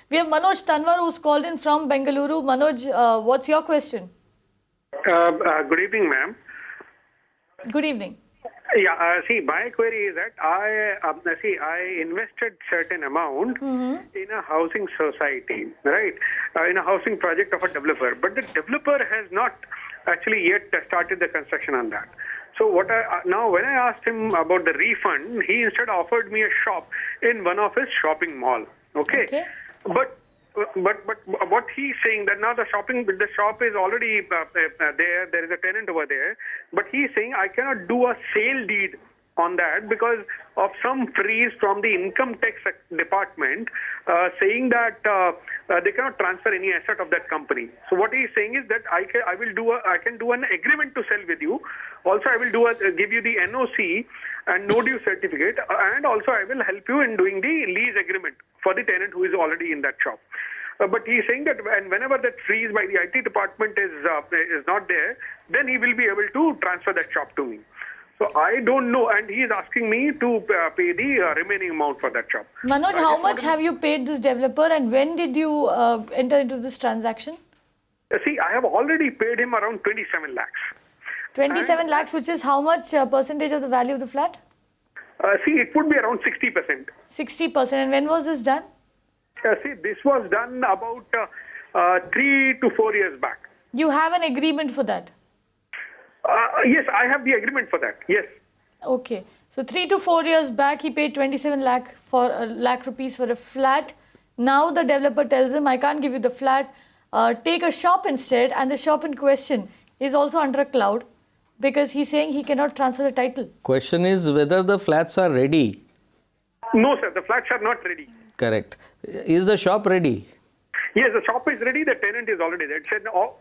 We have Manoj Tanwar who's called in from Bengaluru. Manoj, what's your question? Good evening, ma'am. Good evening. Yeah, see, my query is that I invested certain amount in a housing society, right? In a housing project of a developer, but the developer has not actually yet started the construction on that. So now when I asked him about the refund, he instead offered me a shop in one of his shopping mall. Okay. But what he's saying that now the shop is already there. There is a tenant over there, but he's saying I cannot do a sale deed on that because of some freeze from the income tax department, saying that they cannot transfer any asset of that company. So what he's saying is that I can do an agreement to sell with you. Also, I will give you the NOC and no due certificate, and also I will help you in doing the lease agreement for the tenant who is already in that shop. But he's saying that whenever that freeze by the IT department is not there, then he will be able to transfer that shop to me. So I don't know, and he is asking me to pay the remaining amount for that shop. Manoj, how much have you paid this developer, and when did you enter into this transaction? See, I have already paid him around 27 lakhs. 27 lakhs, which is how much percentage of the value of the flat? See, it would be around 60%. 60%. And when was this done? See, this was done about 3 to 4 years back. You have an agreement for that? Yes, I have the agreement for that. Yes. Okay. So 3 to 4 years back, he paid 27 lakh rupees for a flat. Now the developer tells him, I can't give you the flat. Take a shop instead. And the shop in question is also under a cloud because he's saying he cannot transfer the title. Question is whether the flats are ready. No, sir. The flats are not ready. Correct. Is the shop ready? Yes, the shop is ready. The tenant is already there. It's an old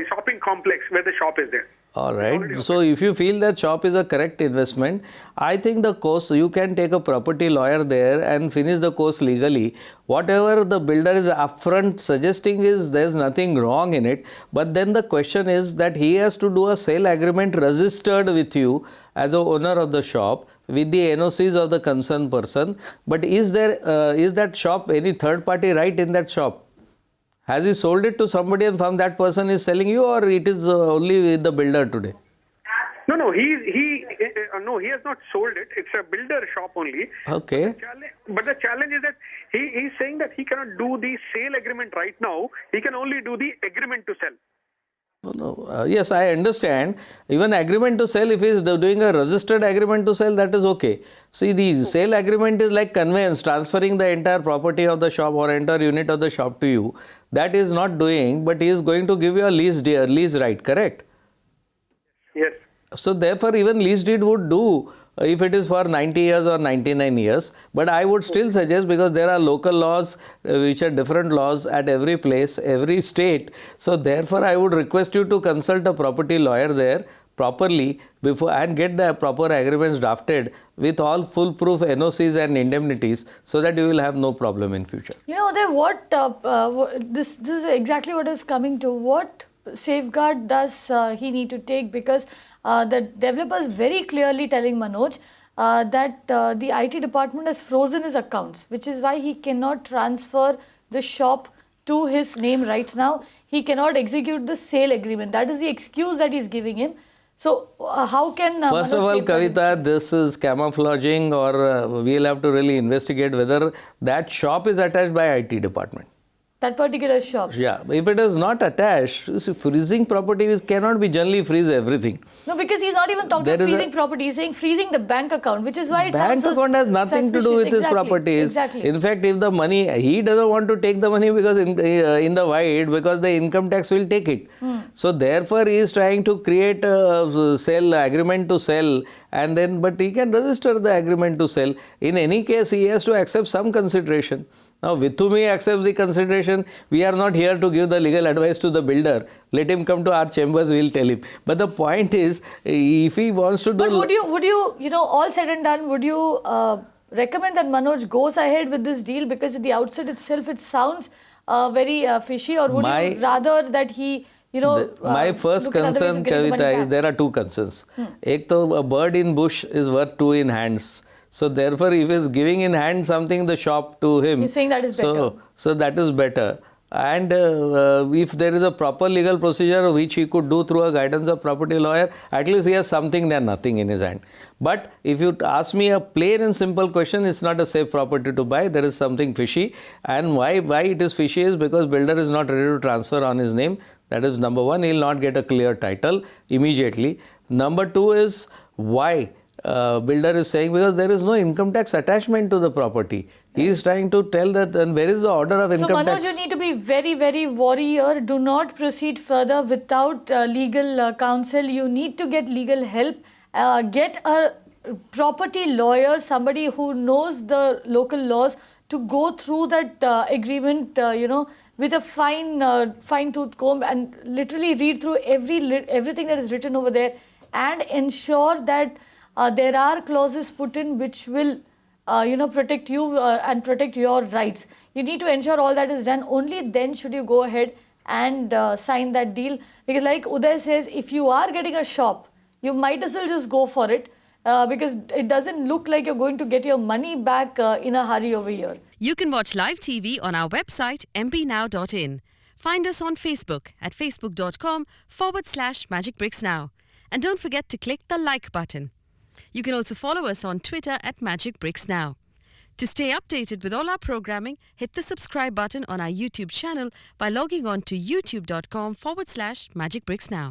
shopping complex where the shop is there. All right. So if you feel that shop is a correct investment, I think the course, you can take a property lawyer there and finish the course legally. Whatever the builder is upfront suggesting is there's nothing wrong in it. But then the question is that he has to do a sale agreement registered with you as a owner of the shop with the NOCs of the concerned person. But is that shop any third party right in that shop? Has he sold it to somebody and from that person is selling you, or it is only with the builder today? No, he has not sold it. It's a builder shop only. Okay. But the challenge is that he's saying that he cannot do the sale agreement right now. He can only do the agreement to sell. No. Yes, I understand. Even agreement to sell, if he is doing a registered agreement to sell, that is okay. See, the sale agreement is like conveyance, transferring the entire property of the shop or entire unit of the shop to you. That is not doing, but he is going to give you a lease right, correct? Yes. So therefore, even lease deed would do if it is for 90 years or 99 years. But I would still suggest, because there are local laws which are different laws at every place, every state. So therefore, I would request you to consult a property lawyer there properly before and get the proper agreements drafted with all foolproof NOCs and indemnities, so that you will have no problem in future. You know, this is exactly what is coming to. What safeguard does he need to take? Because the developer is very clearly telling Manoj that the IT department has frozen his accounts, which is why he cannot transfer the shop to his name right now. He cannot execute the sale agreement. That is the excuse that he's giving him. So how can First of all, Kavita, this is camouflaging, or we'll have to really investigate whether that shop is attached by IT department. That particular shop? Yeah. If it is not attached, freezing property cannot be generally freeze everything. No, because he's not even talking about freezing property. He's saying freezing the bank account, which is why it bank account has nothing to do with his properties. Exactly. In fact, if the money, he doesn't want to take the money because in the white, because the income tax will take it. So therefore, he is trying to create a sale agreement to sell, and then, but he can register the agreement to sell. In any case, he has to accept some consideration. Now, Vithumi accepts the consideration. We are not here to give the legal advice to the builder. Let him come to our chambers, we will tell him. But the point is, if he wants to do... But would you, all said and done, would you recommend that Manoj goes ahead with this deal? Because at the outset itself, it sounds very fishy. Or would you rather that he... my first concern, Kavita, is there are two concerns. Ek to, a bird in bush is worth two in hands. So therefore, if he is giving in hand something, the shop to him. You're saying that is better. So that is better. And if there is a proper legal procedure which he could do through a guidance of property lawyer, at least he has something than nothing in his hand. But if you ask me a plain and simple question, it's not a safe property to buy. There is something fishy. And why it is fishy is because builder is not ready to transfer on his name. That is number one. He will not get a clear title immediately. Number two is why builder is saying, because there is no income tax attachment to the property. He is trying to tell that, then where is the order of income Manoj, tax? you need to be very, very wary here. Do not proceed further without legal counsel. You need to get legal help. Get a property lawyer, somebody who knows the local laws, to go through that agreement, with a fine tooth comb, and literally read through everything that is written over there, and ensure that there are clauses put in which will protect you and protect your rights. You need to ensure all that is done. Only then should you go ahead and sign that deal. Because like Uday says, if you are getting a shop, you might as well just go for it, because it doesn't look like you're going to get your money back in a hurry over here. You can watch live TV on our website mpnow.in. Find us on Facebook at facebook.com/magicbricksnow. And don't forget to click the like button. You can also follow us on Twitter at magicbricksnow. To stay updated with all our programming, hit the subscribe button on our YouTube channel by logging on to youtube.com/magicbricksnow.